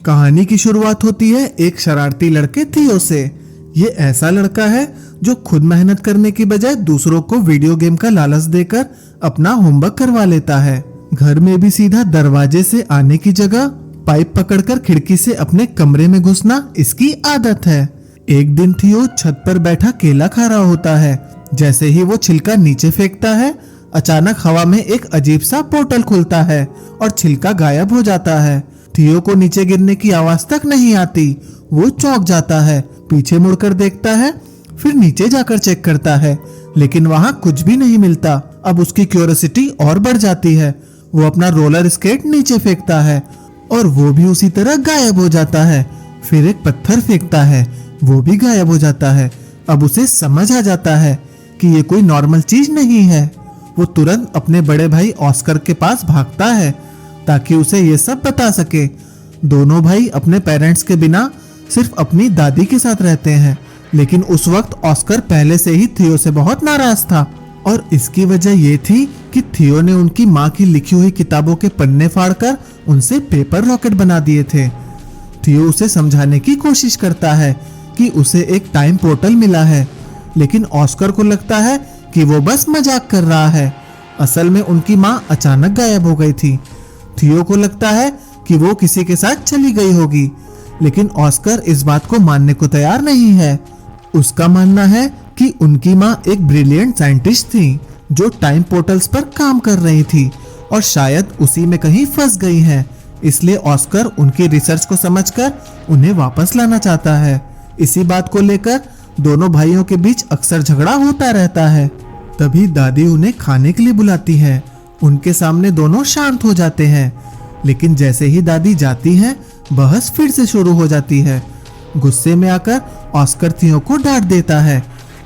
कहानी की शुरुआत होती है एक शरारती लड़के थियो से। ये ऐसा लड़का है जो खुद मेहनत करने की बजाय दूसरों को वीडियो गेम का लालच देकर अपना होमवर्क करवा लेता है। घर में भी सीधा दरवाजे से आने की जगह पाइप पकड़कर खिड़की से अपने कमरे में घुसना इसकी आदत है। एक दिन थियो छत पर बैठा केला खा रहा होता है। जैसे ही वो छिलका नीचे फेंकता है, अचानक हवा में एक अजीब सा पोर्टल खुलता है और छिलका गायब हो जाता है। थियो को नीचे गिरने की आवाज तक नहीं आती। वो चौंक जाता है, पीछे मुड़कर देखता है, फिर नीचे जाकर चेक करता है, लेकिन वहाँ कुछ भी नहीं मिलता। अब उसकी क्यूरियोसिटी और बढ़ जाती है। वो अपना रोलर स्केट नीचे फेंकता है और वो भी उसी तरह गायब हो जाता है। फिर एक पत्थर फेंकता है, वो भी गायब हो जाता है। अब उसे समझ आ जाता है कि ये कोई नॉर्मल चीज नहीं है। वो तुरंत अपने बड़े भाई ऑस्कर के पास भागता है ताकि उसे ये सब बता सके। दोनों भाई अपने पेरेंट्स के बिना सिर्फ अपनी दादी के साथ रहते हैं, लेकिन उस वक्त ऑस्कर पहले से ही थियो से बहुत नाराज था और इसकी वजह ये थी कि थियो ने उनकी माँ की लिखी हुई किताबों के पन्ने फाड़कर उनसे पेपर रॉकेट बना दिए थे। थियो उसे समझाने की कोशिश करता है कि उसे एक टाइम पोर्टल मिला है, लेकिन ऑस्कर को लगता है कि वो बस मजाक कर रहा है। असल में उनकी माँ अचानक गायब हो गई थी। थियो को लगता है कि वो किसी के साथ चली गई होगी, लेकिन ऑस्कर इस बात को मानने को तैयार नहीं है। उसका मानना है कि उनकी माँ एक ब्रिलियंट साइंटिस्ट थी जो टाइम पोर्टल्स पर काम कर रही थी और शायद उसी में कहीं फंस गई है। इसलिए ऑस्कर उनकी रिसर्च को समझकर उन्हें वापस लाना चाहता है। इसी बात को लेकर दोनों भाइयों के बीच अक्सर झगड़ा होता रहता है। तभी दादी उन्हें खाने के लिए बुलाती है। उनके सामने दोनों शांत हो जाते हैं, लेकिन जैसे ही दादी जाती हैं, बहस फिर से शुरू हो जाती है। गुस्से में आकर ऑस्कर थियो को डांट देता है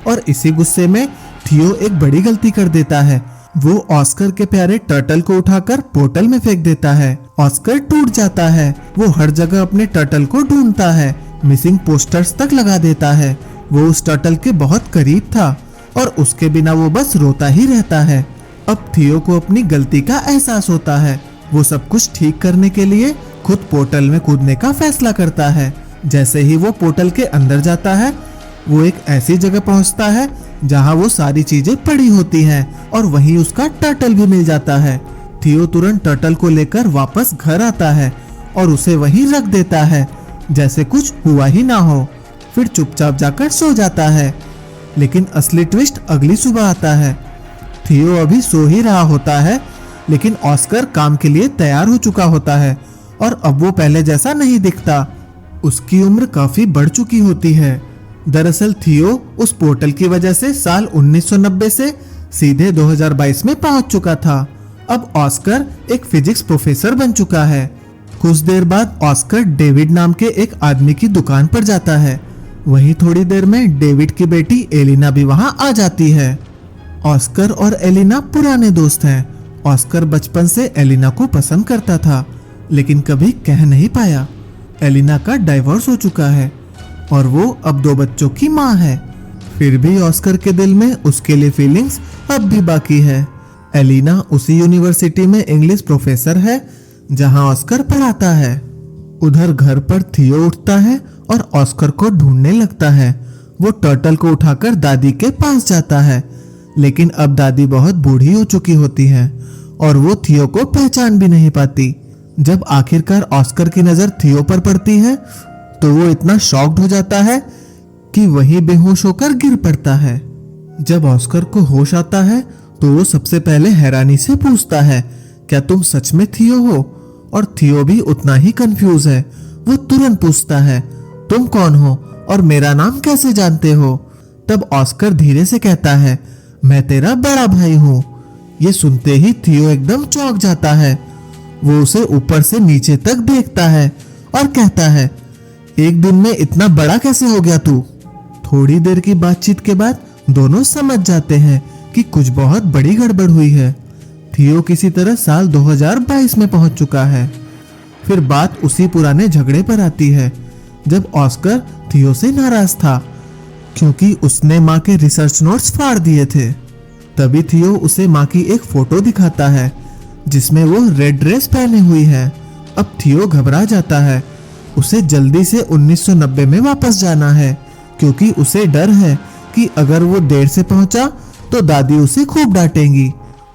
और इसी गुस्से में थियो एक बड़ी गलती कर देता है। वो ऑस्कर के प्यारे टर्टल को उठाकर पोर्टल में फेंक देता है। ऑस्कर टूट जाता है। वो हर जगह अपने टर्टल को ढूंढता है, मिसिंग पोस्टर्स तक लगा देता है। वो उस टर्टल के बहुत करीब था और उसके बिना वो बस रोता ही रहता है। अब थियो को अपनी गलती का एहसास होता है। वो सब कुछ ठीक करने के लिए खुद पोर्टल में कूदने का फैसला करता है। जैसे ही वो पोर्टल के अंदर जाता है, वो एक ऐसी जगह पहुंचता है जहां वो सारी चीजें पड़ी होती हैं और वहीं उसका टर्टल भी मिल जाता है। थियो तुरंत टर्टल को लेकर वापस घर आता है और उसे वहीं रख देता है जैसे कुछ हुआ ही ना हो। फिर चुपचाप जाकर सो जाता है। लेकिन असली ट्विस्ट अगली सुबह आता है। थियो अभी सो ही रहा होता है, लेकिन ऑस्कर काम के लिए तैयार हो चुका होता है और अब वो पहले जैसा नहीं दिखता। उसकी उम्र काफी बढ़ चुकी होती है। दरअसल थियो उस पोर्टल की वजह से साल 1990 से सीधे 2022 में पहुंच चुका था। अब ऑस्कर एक फिजिक्स प्रोफेसर बन चुका है। कुछ देर बाद ऑस्कर डेविड नाम के एक आदमी की दुकान पर जाता है। वहीं थोड़ी देर में डेविड की बेटी एलिना भी वहां आ जाती है। ऑस्कर और एलिना पुराने दोस्त हैं। ऑस्कर बचपन से एलिना को पसंद करता था, लेकिन कभी कह नहीं पाया। एलिना का डाइवोर्स हो चुका है और वो अब 2 बच्चों की माँ है। फिर भी ऑस्कर के दिल में उसके लिए फीलिंग्स अब भी बाकी है। एलिना उसी यूनिवर्सिटी में इंग्लिश प्रोफेसर है जहां ऑस्कर पढ़ाता है। उधर घर पर थियो उठता है और ऑस्कर को ढूंढने लगता है। वो टर्टल को उठाकर दादी के पास जाता है, लेकिन अब दादी बहुत बूढ़ी हो चुकी होती है और वो थियो को पहचान भी नहीं पाती। जब आखिरकार ऑस्कर की नजर थियो पर पड़ती है तो वो इतना शॉक्ड हो जाता है कि वहीं बेहोश होकर गिर पड़ता है। जब ऑस्कर को होश आता है तो वो सबसे पहले हैरानी से पूछता है, क्या तुम सच में थियो हो? और थियो भी उतना ही कंफ्यूज है। वो तुरंत पूछता है, तुम कौन हो और मेरा नाम कैसे जानते हो? तब ऑस्कर धीरे से कहता है, मैं तेरा बड़ा भाई हूँ। ये सुनते ही थियो एकदम चौंक जाता है। वो उसे ऊपर से नीचे तक देखता है और कहता है, एक दिन में इतना बड़ा कैसे हो गया तू? थोड़ी देर की बातचीत के बाद दोनों समझ जाते हैं कि कुछ बहुत बड़ी गड़बड़ हुई है। थियो किसी तरह साल 2022 में पहुंच चुका है। फिर बात उसी पुराने झगड़े पर आती है जब ऑस्कर थियो से नाराज था क्योंकि उसने माँ के रिसर्च नोट्स फाड़ दिए थे। तभी थियो उसे माँ की एक फोटो दिखाता है जिसमें वो रेड ड्रेस पहने हुई है। अब थियो घबरा जाता है उसे जल्दी से 1990 में वापस जाना है, क्योंकि उसे डर है कि अगर वो देर से पहुंचा तो दादी उसे खूब डांटेंगी।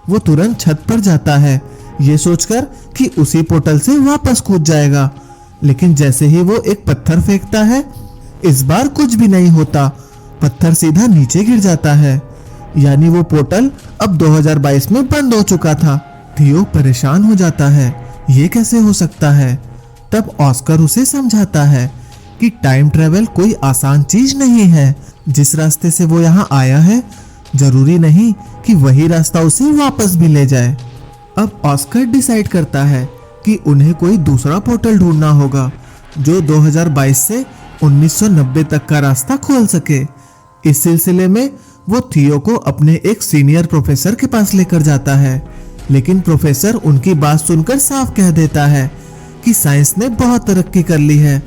वो तुरंत छत पर जाता है, ये सोचकर कि उसी पोर्टल से वापस कूद जाएगा। लेकिन जैसे ही वो एक पत्थर फेंकता है, इस बार कुछ भी नहीं होता। पत्थर सीधा नीचे गिर जाता है, यानी वो पोर्टल अब 2022 में बंद हो चुका था। थियो परेशान हो जाता है, ये कैसे हो सकता है। तब ऑस्कर उसे समझाता है कि टाइम ट्रेवल कोई आसान चीज नहीं है। जिस रास्ते से वो यहाँ आया है, जरूरी नहीं कि वही रास्ता उसे वापस भी ले जाए। अब ऑस्कर डिसाइड करता है कि उन्हें कोई दूसरा पोर्टल ढूंढना होगा जो 2022 से 1990 तक का रास्ता खोल सके। इस सिलसिले में वो थियो को अपने एक सीनियर प्रोफेसर के पास लेकर जाता है, लेकिन प्रोफेसर उनकी बात सुनकर साफ कह देता है कि साइंस ने बहुत तरक्की कर ली है,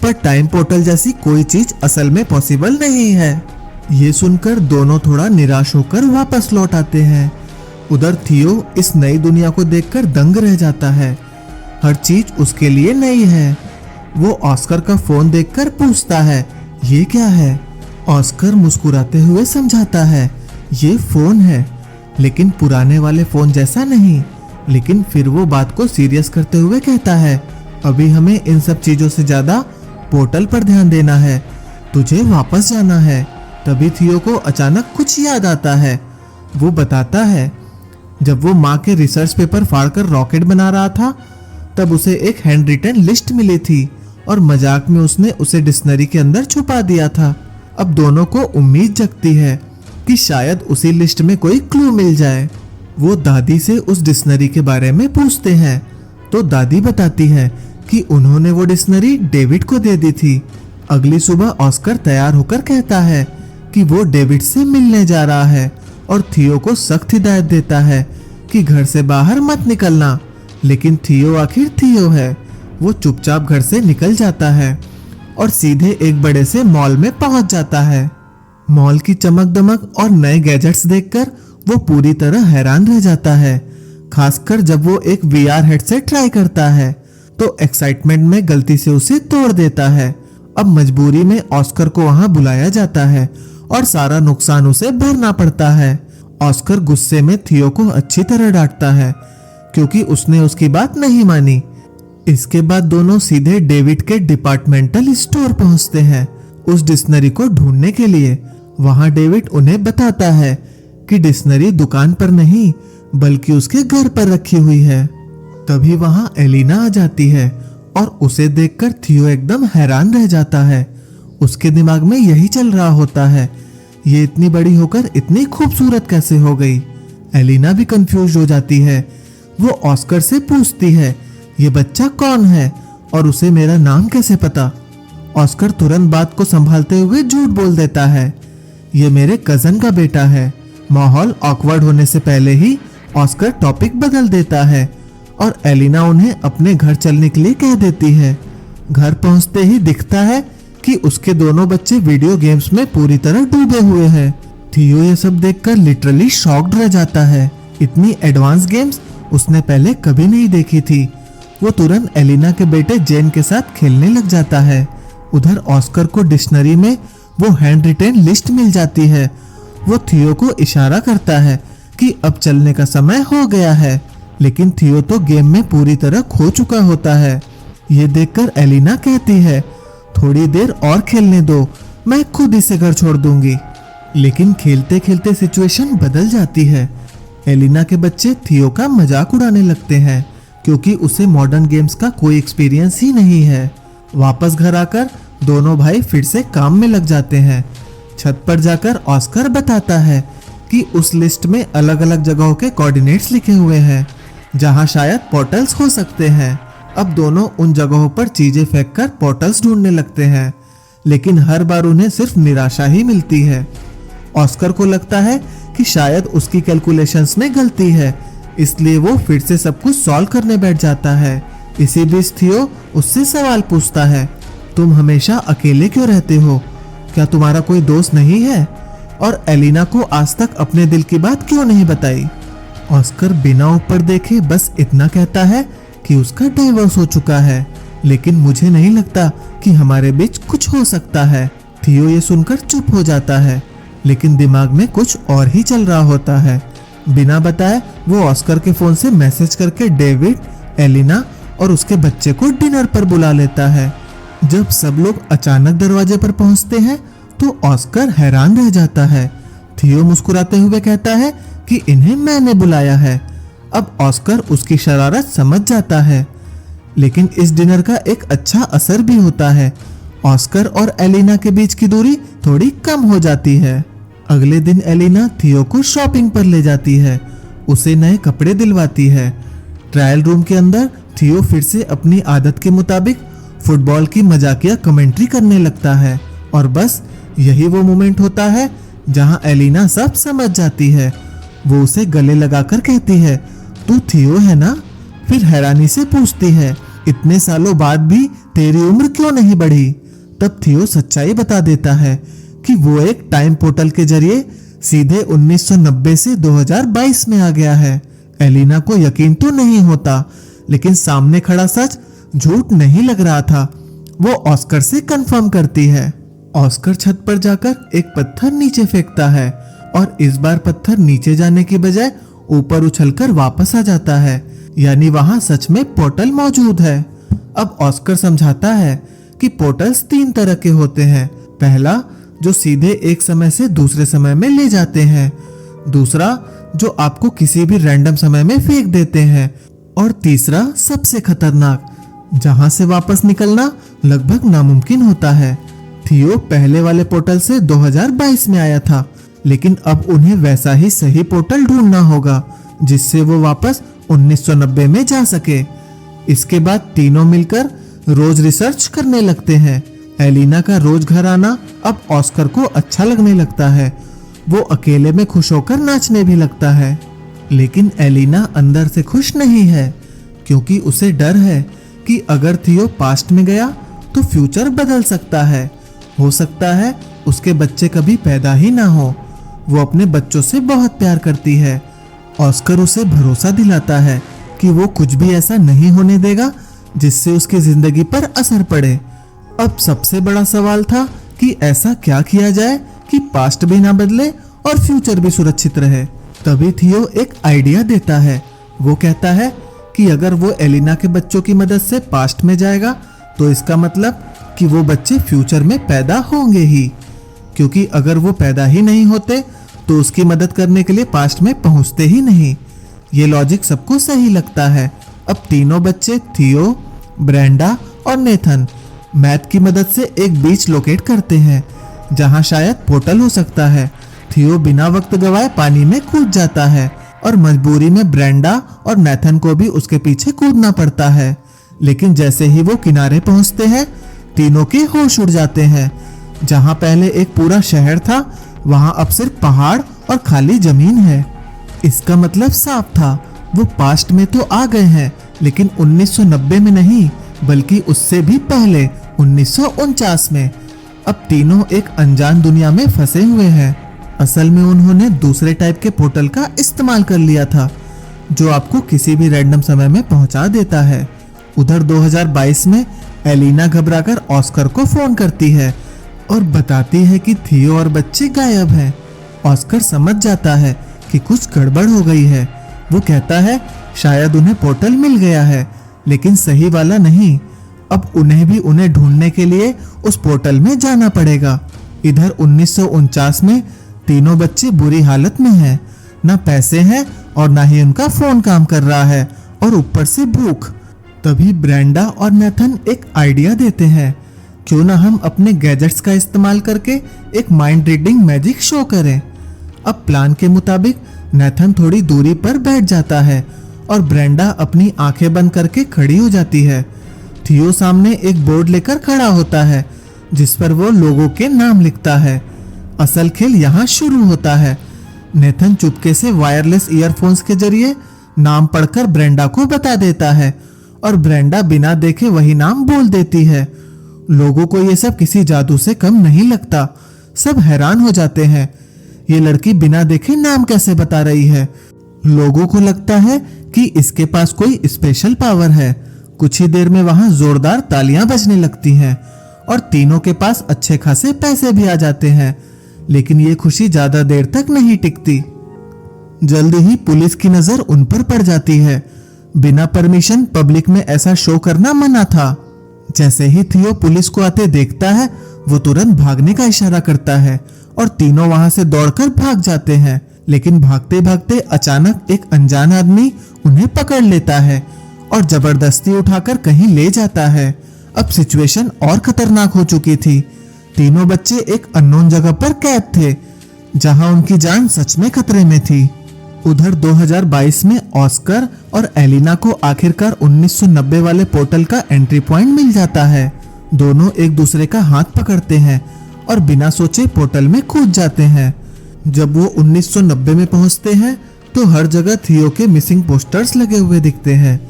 पर टाइम पोर्टल जैसी कोई चीज असल में पॉसिबल नहीं है। ये सुनकर दोनों थोड़ा निराश होकर वापस लौट आते हैं। उधर थियो इस नई दुनिया को देखकर दंग रह जाता है। हर चीज उसके लिए नई है। वो ऑस्कर का फोन देखकर पूछता है, ये क्या है। ऑस्कर मुस्कुराते हुए समझाता है, ये फोन है, लेकिन पुराने वाले फोन जैसा नहीं। लेकिन फिर वो बात को सीरियस करते हुए कहता है, अभी हमें इन सब चीजों से ज्यादा पोर्टल पर ध्यान देना है, तुझे वापस जाना है। तभी थियो को अचानक कुछ याद आता है। वो बताता है, जब वो माँ के रिसर्च पेपर फाड़कर रॉकेट बना रहा था, तब उसे एक हैंड रिटन लिस्ट मिली थी और मजाक में उसने उसे डिक्शनरी के अंदर छुपा दिया था। अब दोनों को उम्मीद जगती है कि शायद उसी लिस्ट में कोई क्लू मिल जाए। वो दादी से उस डिक्शनरी के बारे में पूछते हैं, तो दादी बताती है कि उन्होंने वो डिक्शनरी डेविड को दे दी थी। अगली सुबह ऑस्कर तैयार होकर कहता है कि वो डेविड से मिलने जा रहा है और थियो को सख्त हिदायत देता है कि घर से बाहर मत निकलना। लेकिन थियो आखिर थियो है। वो चुपचाप घर से निकल जाता है और सीधे एक बड़े से मॉल में पहुंच जाता है। मॉल की चमक दमक और नए गैजेट्स देखकर वो पूरी तरह हैरान रह जाता है। खासकर जब वो एक वीआर हेडसेट ट्राई करता है तो एक्साइटमेंट में गलती से उसे तोड़ देता है। अब मजबूरी में ऑस्कर को वहां बुलाया जाता है और सारा नुकसान उसे भरना पड़ता है। ऑस्कर गुस्से में थियो को अच्छी तरह डांटता है क्योंकि उसने उसकी बात नहीं मानी। इसके बाद दोनों सीधे डेविड के डिपार्टमेंटल स्टोर पहुंचते हैं उस डिक्शनरी को ढूंढने के लिए। वहां डेविड उन्हें बताता है कि डिक्शनरी दुकान पर नहीं बल्कि उसके घर पर रखी हुई है। तभी वहां एलिना आ जाती है और उसे देखकर थियो एकदम हैरान रह जाता है। उसके दिमाग में यही चल रहा होता है, ये इतनी बड़ी होकर इतनी खूबसूरत कैसे हो गई। एलिना भी कंफ्यूज हो जाती है। वो ऑस्कर से पूछती है, ये बच्चा कौन है और उसे मेरा नाम कैसे पता। ऑस्कर तुरंत बात को संभालते हुए झूठ बोल देता है, ये मेरे कजन का बेटा है। माहौल ऑकवर्ड होने से पहले ही ऑस्कर टॉपिक बदल देता है और एलिना उन्हें अपने घर चलने के लिए कह देती है। घर पहुंचते ही दिखता है कि उसके दोनों बच्चे वीडियो गेम्स में पूरी तरह डूबे हुए हैं। थियो ये सब देखकर लिटरली शॉक्ड रह जाता है। इतनी एडवांस गेम्स उसने पहले कभी नहीं देखी थी। वो तुरंत एलिना के बेटे जेन के साथ खेलने लग जाता है। उधर ऑस्कर को डिक्शनरी में वो हैंड रिटेन लिस्ट मिल जाती है। वो थियो को इशारा करता है कि अब चलने का समय हो गया है, लेकिन थियो तो गेम में पूरी तरह खो चुका होता है। ये देखकर एलिना कहती है, थोड़ी देर और खेलने दो, मैं खुद इसे घर छोड़ दूंगी। लेकिन खेलते खेलते सिचुएशन बदल जाती है। एलिना के बच्चे थियो का मजाक उड़ाने लगते हैं क्योंकि उसे मॉडर्न गेम्स का कोई एक्सपीरियंस ही नहीं है। वापस घर आकर दोनों भाई फिर से काम में लग जाते हैं। छत पर जाकर ऑस्कर बताता है कि उस लिस्ट में अलग अलग जगहों के कोऑर्डिनेट्स लिखे हुए हैं जहां शायद पोर्टल्स हो सकते हैं। अब दोनों उन जगहों पर चीजें फेंककर पोर्टल्स ढूंढने लगते हैं, लेकिन हर बार उन्हें सिर्फ निराशा ही मिलती है। ऑस्कर को लगता है कि शायद उसकी कैलकुलेशंस में गलती है, इसलिए वो फिर से सब कुछ सॉल्व करने बैठ जाता है। इसी बीच थियो उससे सवाल पूछता है, तुम हमेशा अकेले क्यों रहते हो? क्या तुम्हारा कोई दोस्त नहीं है? और एलिना को आज तक अपने दिल की बात क्यों नहीं बताई? ऑस्कर बिना ऊपर देखे बस इतना कहता है कि उसका डाइवोर्स हो चुका है। लेकिन मुझे नहीं लगता कि हमारे बीच कुछ हो सकता है। थियो ये सुनकर चुप हो जाता है, लेकिन दिमाग में कुछ और ही चल रहा होता है। बिना बताए वो ऑस्कर के फोन से मैसेज करके डेविड, एलिना और उसके बच्चे को डिनर पर बुला लेता है। जब सब लोग अचानक दरवाजे पर पहुंचते हैं तो ऑस्कर हैरान रह जाता है। थियो मुस्कुराते हुए कहता है कि इन्हें मैंने बुलाया है। अब ऑस्कर उसकी शरारत समझ जाता है, लेकिन इस डिनर का एक अच्छा असर भी होता है। ऑस्कर और एलिना के बीच की दूरी थोड़ी कम हो जाती है। अगले दिन एलिना थियो को शॉपिंग पर ले जाती है, उसे नए कपड़े दिलवाती है। ट्रायल रूम के अंदर थियो फिर से अपनी आदत के मुताबिक फुटबॉल की मजाकिया कमेंट्री करने लगता है, और बस यही वो मोमेंट होता है जहां एलिना सब समझ जाती है। वो उसे गले लगाकर कहती है, तू थियो है ना? फिर हैरानी से पूछती है, इतने सालों बाद भी तेरी उम्र क्यों नहीं बढ़ी? तब थियो सच्चाई बता देता है कि वो एक टाइम पोर्टल के जरिए सीधे 1990 से 2022 में आ गया है। एलिना को यकीन तो नहीं होता, लेकिन सामने खड़ा सच झूठ नहीं लग रहा था। वो ऑस्कर से कंफर्म करती है। ऑस्कर छत पर जाकर एक पत्थर नीचे फेंकता है, और इस बार पत्थर नीचे जाने की बजाय ऊपर उछलकर वापस आ जाता है, यानी वहां सच में पोर्टल मौजूद है। अब ऑस्कर समझाता है कि पोर्टल्स 3 तरह के होते हैं। पहला, जो सीधे एक समय से दूसरे समय में ले जाते हैं। दूसरा, जो आपको किसी भी रैंडम समय में फेंक देते हैं। और तीसरा, सबसे खतरनाक, जहां से वापस निकलना लगभग नामुमकिन होता है। थियो पहले वाले पोर्टल से 2022 में आया था, लेकिन अब उन्हें वैसा ही सही पोर्टल ढूंढना होगा जिससे वो वापस 1990 में जा सके। इसके बाद तीनों मिलकर रोज रिसर्च करने लगते हैं। एलिना का रोज घर आना अब ऑस्कर को अच्छा लगने लगता है। वो अकेले में खुश होकर नाचने भी लगता है, लेकिन एलिना अंदर से खुश नहीं है, क्योंकि उसे डर है कि अगर थियो पास्ट में गया तो फ्यूचर बदल सकता है। हो सकता है उसके बच्चे कभी पैदा ही ना हो। वो अपने बच्चों से बहुत प्यार करती है। ऑस्कर उसे भरोसा दिलाता है कि वो कुछ भी ऐसा नहीं होने देगा जिससे उसकी जिंदगी पर असर पड़े। अब सबसे बड़ा सवाल था कि ऐसा क्या किया जाए कि पास्ट भी ना बदले और फ्यूचर भी सुरक्षित रहे। तभी थियो एक आइडिया देता है। वो कहता है कि अगर वो एलिना के बच्चों की मदद से पास्ट में जाएगा तो इसका मतलब कि वो बच्चे फ्यूचर में पैदा होंगे ही, क्योंकि अगर वो पैदा ही नहीं होते तो उसकी मदद करने के लिए पास्ट में पहुंचते ही नहीं। ये लॉजिक सबको सही लगता है। अब तीनों बच्चे थियो, ब्रेंडा और नेथन मैथ की मदद से एक बीच लोकेट करते हैं जहां शायद पोर्टल हो सकता है। थियो बिना वक्त गवाए पानी में कूद जाता है, और मजबूरी में ब्रेंडा और नेथन को भी उसके पीछे कूदना पड़ता है। लेकिन जैसे ही वो किनारे पहुंचते हैं, तीनों के होश उड़ जाते हैं। जहां पहले एक पूरा शहर था, वहां अब सिर्फ पहाड़ और खाली जमीन है। इसका मतलब साफ था, वो पास्ट में तो आ गए हैं, लेकिन 1990 में नहीं, बल्कि उससे भी पहले 1949 में। अब तीनों एक अनजान दुनिया में फंसे हुए हैं। असल में उन्होंने दूसरे टाइप के पोर्टल का इस्तेमाल कर लिया था, जो आपको किसी भी रैंडम समय में पहुंचा देता है। उधर 2022 में एलिना घबराकर ऑस्कर को फोन करती है और बताती है कि थियो और बच्चे गायब हैं। ऑस्कर समझ जाता है कि कुछ गड़बड़ हो गई है। वो कहता है शायद उन्हें पोर्टल मिल गया है, लेकिन सही वाला नहीं। अब उन्हें भी उन्हें ढूंढने के लिए उस पोर्टल में जाना पड़ेगा। इधर 1949 में तीनों बच्चे बुरी हालत में हैं। ना पैसे हैं और ना ही उनका फोन काम कर रहा है, और ऊपर से भूख। तभी ब्रेंडा और नेथन एक आइडिया देते हैं, क्यों ना हम अपने गैजेट्स का इस्तेमाल करके एक माइंड रीडिंग मैजिक शो करें। अब प्लान के मुताबिक नेथन थोड़ी दूरी पर बैठ जाता है और ब्रेंडा अपनी आंखें बंद करके खड़ी हो जाती है। थियो सामने एक बोर्ड लेकर खड़ा होता है जिस पर वो लोगों के नाम लिखता है। असल खेल यहाँ शुरू होता है। नेथन चुपके से वायरलेस ईयरफोन्स के जरिए नाम पढ़कर ब्रेंडा को बता देता है, और ब्रेंडा बिना देखे वही नाम बोल देती है। लोगों को ये सब किसी जादू से कम नहीं लगता। सब हैरान हो जाते हैं, ये लड़की बिना देखे नाम कैसे बता रही है। लोगों को लगता है कि इसके पास कोई स्पेशल पावर है, कुछ ही देर में वहां जोरदार तालियां बजने लगती हैं और तीनों के पास अच्छे खासे पैसे भी आ जाते हैं। लेकिन ये खुशी ज्यादा देर तक नहीं टिकती। जल्द ही पुलिस की नजर उन पर पड़ जाती है। बिना परमिशन पब्लिक में ऐसा शो करना मना था। जैसे ही थियो पुलिस को आते देखता है, वो तुरंत भागने का इशारा करता है और तीनों वहां से दौड़कर भाग जाते हैं। लेकिन भागते भागते अचानक एक अनजान आदमी उन्हें पकड़ लेता है और जबरदस्ती उठाकर कहीं ले जाता है। अब सिचुएशन और खतरनाक हो चुकी थी। तीनों बच्चे एक अननोन जगह पर कैद थे, जहां उनकी जान सच में खतरे में थी। उधर 2022 में ऑस्कर और एलिना को आखिरकार 1990 वाले पोर्टल का एंट्री पॉइंट मिल जाता है। दोनों एक दूसरे का हाथ पकड़ते हैं और बिना सोचे पोर्टल में कूद जाते हैं। जब वो 1990 में पहुंचते हैं तो हर जगह थियो के मिसिंग पोस्टर्स लगे हुए दिखते हैं,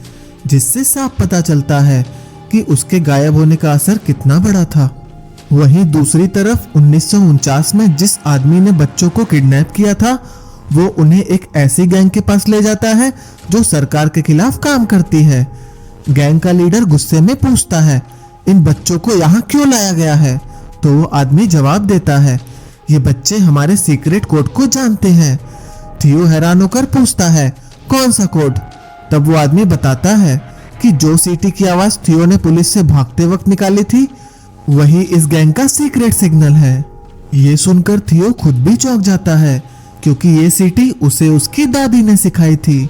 जिससे साफ पता चलता है कि उसके गायब होने का असर कितना बड़ा था। वहीं दूसरी तरफ 1949 में जिस आदमी ने बच्चों को किडनैप किया था, वो उन्हें एक ऐसी गैंग के पास ले जाता है जो सरकार के खिलाफ काम करती है। गैंग का लीडर गुस्से में पूछता है, इन बच्चों को यहाँ क्यों लाया गया है? तो वो आदमी जवाब देता है, ये बच्चे हमारे सीक्रेट कोड को जानते हैं। थियो हैरान होकर पूछता है, कौन सा कोड? तब वो आदमी बताता है कि जो सीटी की आवाज थियो ने पुलिस से भागते वक्त निकाली थी, वही इस गैंग का सीक्रेट सिग्नल है। ये सुनकर थियो खुद भी चौंक जाता है, क्योंकि ये सीटी उसे उसकी दादी ने सिखाई थी।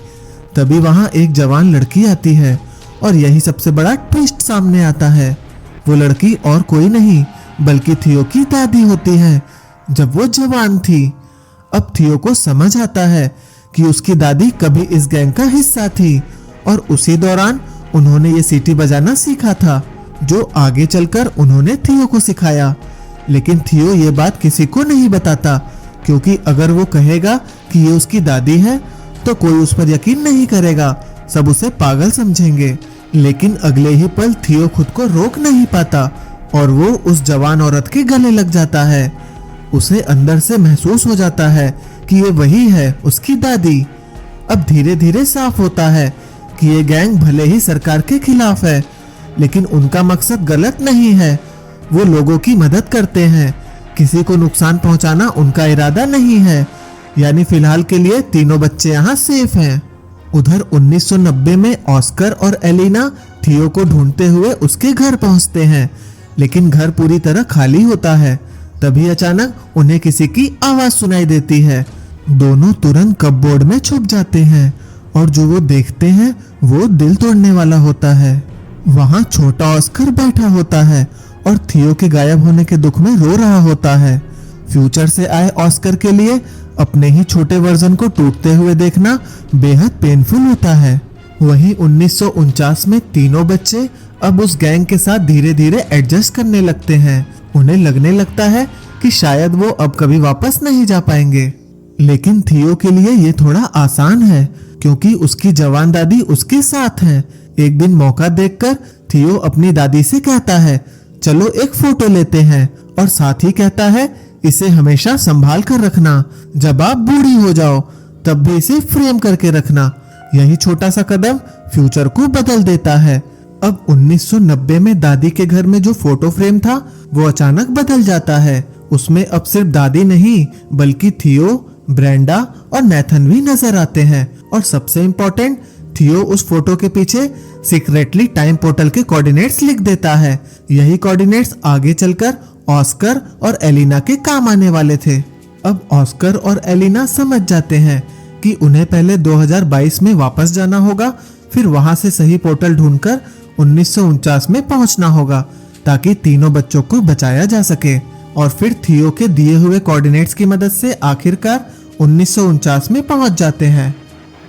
तभी वहां एक जवान लड़की आती है और यही सबसे बड़ा ट्विस्ट सामने आता है। वो लड़की और कोई नहीं बल्कि थियो की दादी होती है, जब वो जवान थी। अब थियो को समझ आता है कि उसकी दादी कभी इस गैंग का हिस्सा थी और उसी दौरान उन्होंने ये सीटी बजाना सीखा था, जो आगे चलकर उन्होंने थियो को सिखाया। लेकिन थियो ये बात किसी को नहीं बताता, क्योंकि अगर वो कहेगा कि ये उसकी दादी है तो कोई उस पर यकीन नहीं करेगा, सब उसे पागल समझेंगे। लेकिन अगले ही पल थियो खुद को रोक नहीं पाता और वो उस जवान औरत के गले लग जाता है। उसे अंदर से महसूस हो जाता है कि ये वही है, उसकी दादी। अब धीरे धीरे साफ होता है कि ये गैंग भले ही सरकार के खिलाफ है, लेकिन उनका मकसद गलत नहीं है। वो लोगों की मदद करते हैं, किसी को नुकसान पहुंचाना उनका इरादा नहीं है। यानी फिलहाल के लिए तीनों बच्चे यहाँ सेफ हैं। उधर 1990 में ऑस्कर और एलिना थियो को ढूंढते हुए उसके घर पहुंचते हैं, लेकिन घर पूरी तरह खाली होता है। तभी अचानक उन्हें किसी की आवाज सुनाई देती है। दोनों तुरंत कपबोर्ड में छुप जाते हैं और जो वो देखते हैं वो दिल तोड़ने वाला होता है। वहां छोटा ऑस्कर बैठा होता है और थियो के गायब होने के दुख में रो रहा होता है। फ्यूचर से आए ऑस्कर के लिए अपने ही छोटे वर्जन को टूटते हुए देखना बेहद पेनफुल होता है। वहीं 1949 में तीनों बच्चे अब उस गैंग के साथ धीरे धीरे एडजस्ट करने लगते हैं। उन्हें लगने लगता है कि शायद वो अब कभी वापस नहीं जा पाएंगे। लेकिन थियो के लिए ये थोड़ा आसान है, क्योंकि उसकी जवान दादी उसके साथ है। एक दिन मौका देखकर थियो अपनी दादी से कहता है, चलो एक फोटो लेते हैं, और साथ ही कहता है, इसे हमेशा संभाल कर रखना, जब आप बूढ़ी हो जाओ तब भी इसे फ्रेम करके रखना। यही छोटा सा कदम फ्यूचर को बदल देता है। अब 1990 में दादी के घर में जो फोटो फ्रेम था वो अचानक बदल जाता है। उसमें अब सिर्फ दादी नहीं बल्कि थियो, ब्रेंडा और नेथन भी नजर आते हैं। और सबसे इम्पोर्टेंट, थियो उस फोटो के पीछे सीक्रेटली टाइम पोर्टल के कोऑर्डिनेट्स लिख देता है। यही कोऑर्डिनेट्स आगे चलकर ऑस्कर और एलिना के काम आने वाले थे। अब ऑस्कर और एलिना समझ जाते हैं कि उन्हें पहले 2022 में वापस जाना होगा, फिर वहां से सही पोर्टल ढूंढकर 1949 में पहुंचना होगा, ताकि तीनों बच्चों को बचाया जा सके। और फिर थियो के दिए हुए कोऑर्डिनेट्स की मदद से आखिरकार 1949 में पहुंच जाते हैं।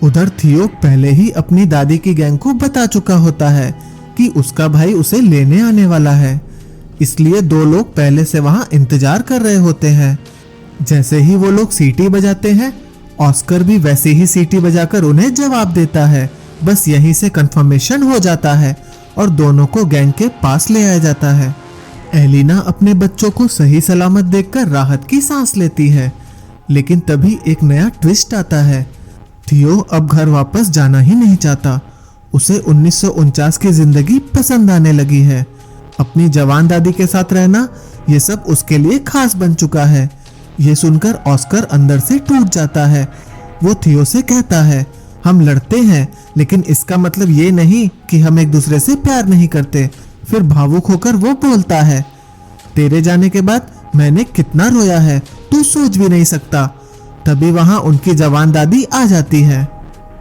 उधर थियो पहले ही अपनी दादी की गैंग को बता चुका होता है कि उसका भाई उसे लेने आने वाला है, इसलिए दो लोग पहले से वहां इंतजार कर रहे होते हैं। जैसे ही वो लोग सीटी बजाते हैं, ऑस्कर भी वैसे ही सीटी बजाकर उन्हें जवाब देता है। बस यहीं से कंफर्मेशन हो जाता है और दोनों को गैंग के पास ले आया जाता है। एलिना अपने बच्चों को सही सलामत देखकर राहत की सांस लेती है, लेकिन तभी एक नया ट्विस्ट आता है। थियो अब घर वापस जाना ही नहीं चाहता। उसे 1949 की जिंदगी पसंद आने लगी है। अपनी जवान दादी के साथ रहना ये सब उसके लिए खास बन चुका है। ये सुनकर ऑस्कर अंदर से टूट जाता है। वो थियो से कहता है, हम लड़ते हैं लेकिन इसका मतलब ये नहीं कि हम एक दूसरे से प्यार नहीं करते। फिर भावुक होकर वो बोलता है, तेरे जाने के बाद मैंने कितना रोया है, तू सोच भी नहीं सकता। तभी वहां उनकी जवान दादी आ जाती है।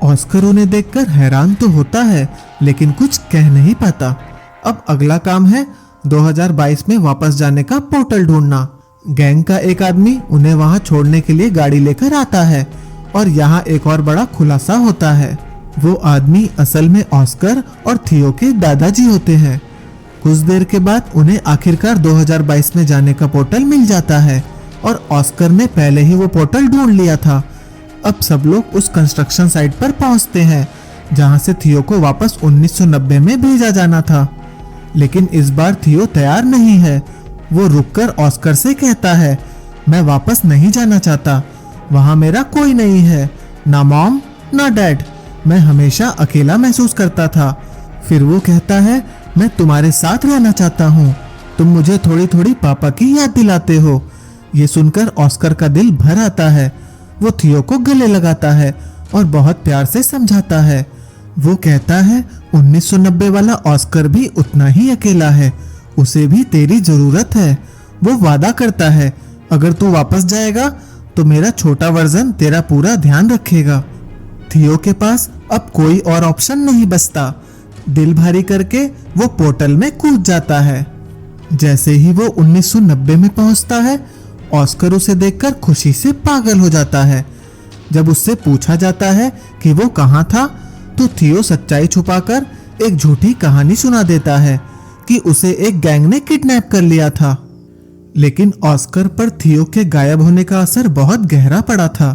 ऑस्कर उन्हें देखकर हैरान तो होता है लेकिन कुछ कह नहीं पाता। अब अगला काम है 2022 में वापस जाने का पोर्टल ढूंढना। गैंग का एक आदमी उन्हें वहां छोड़ने के लिए गाड़ी लेकर आता है और यहाँ एक और बड़ा खुलासा होता है। वो आदमी असल में ऑस्कर और थियो के दादाजी होते हैं। कुछ देर के बाद उन्हें आखिरकार 2022 में जाने का पोर्टल मिल जाता है और ऑस्कर ने पहले ही वो पोर्टल ढूंढ लिया था। अब सब लोग उस कंस्ट्रक्शन साइट पर पहुंचते हैं जहां से थियो को वापस 1990 में भेजा जाना था। लेकिन इस बार थियो तैयार नहीं है। वो रुककर ऑस्कर से कहता है, मैं वापस नहीं जाना चाहता। वहां मेरा कोई नहीं है, ना मॉम ना डैड। मैं हमेशा अकेला महसूस करता था। फिर वो कहता है, मैं तुम्हारे साथ रहना चाहता हूँ। तुम मुझे थोड़ी थोड़ी पापा की याद दिलाते हो। ये सुनकर ऑस्कर का दिल भर आता है। वो थियो को गले लगाता है और बहुत प्यार से समझाता है। वो कहता है, 1990 वाला ऑस्कर भी उतना ही अकेला है, उसे भी तेरी जरूरत है। वो वादा करता है, अगर तू वापस जाएगा तो मेरा छोटा वर्जन तेरा पूरा ध्यान रखेगा। थियो के पास अब कोई और ऑप्शन नहीं बचता। दिल भारी करके वो पोर्टल में कूद जाता है। जैसे ही वो 1990 में पहुंचता है, ऑस्कर उसे देखकर खुशी से पागल हो जाता है। जब उससे पूछा जाता है कि वो कहाँ था, तो थियो सच्चाई छुपाकर एक झूठी कहानी सुना देता है कि उसे एक गैंग ने किडनैप कर लिया था। लेकिन ऑस्कर पर थियो के गायब होने का असर बहुत गहरा पड़ा था।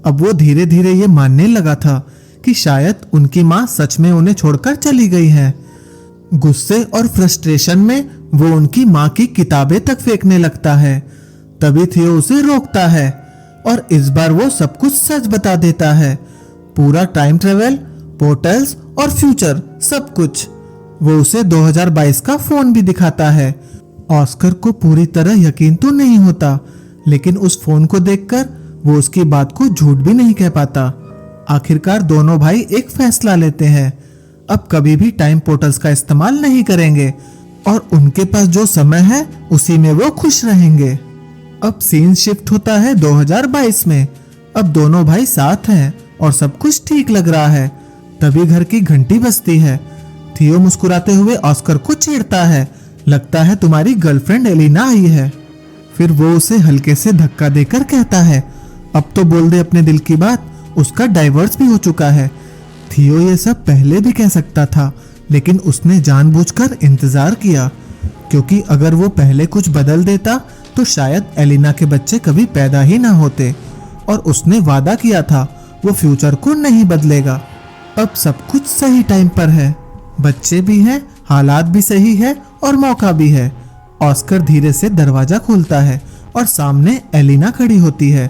अब वो धीरे धीरे ये मानने लगा था कि शायद उनकी माँ सच में उन्हें छोड़कर चली गई है। गुस्से और फ्रस्ट्रेशन में वो उनकी माँ की किताबें तक फेंकने लगता है। तभी थियो उसे रोकता है और इस बार वो सब कुछ सच बता देता है। पूरा टाइम ट्रेवल, पोर्टल्स और फ्यूचर, सब कुछ। वो उसे 2022 का फोन भी दिखाता है। ऑस्कर को पूरी तरह यकीन तो नहीं होता, लेकिन उस फोन को देखकर वो उसकी बात को झूठ भी नहीं कह पाता। आखिरकार दोनों भाई एक फैसला लेते हैं, अब कभी भी टाइम पोर्टल्स का इस्तेमाल नहीं करेंगे और उनके पास जो समय है उसी में वो खुश रहेंगे। अब सीन शिफ्ट होता है 2022 में। अब दोनों भाई साथ हैं और सब कुछ ठीक लग रहा है। तभी घर की घंटी बजती है। थियो मुस्कुराते हुए ऑस्कर को छेड़ता है, लगता है तुम्हारी गर्लफ्रेंड एलिना आई है। फिर वो उसे हल्के से धक्का देकर कहता है, अब तो बोल दे अपने दिल की बात, उसका डाइवोर्स भी हो चुका है। थियो ये सब पहले भी कह सकता था, लेकिन उसने जानबूझकर इंतजार किया, क्योंकि अगर वो पहले कुछ बदल देता तो शायद एलिना के बच्चे कभी पैदा ही ना होते। और उसने वादा किया था वो फ्यूचर को नहीं बदलेगा। अब सब कुछ सही टाइम पर है, बच्चे भी हैं, हालात भी सही है और मौका भी है। ऑस्कर धीरे से दरवाजा खोलता है और सामने एलिना खड़ी होती है।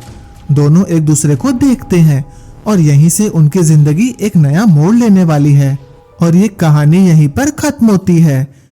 दोनों एक दूसरे को देखते हैं और यहीं से उनकी जिंदगी एक नया मोड़ लेने वाली है। और ये कहानी यहीं पर खत्म होती है।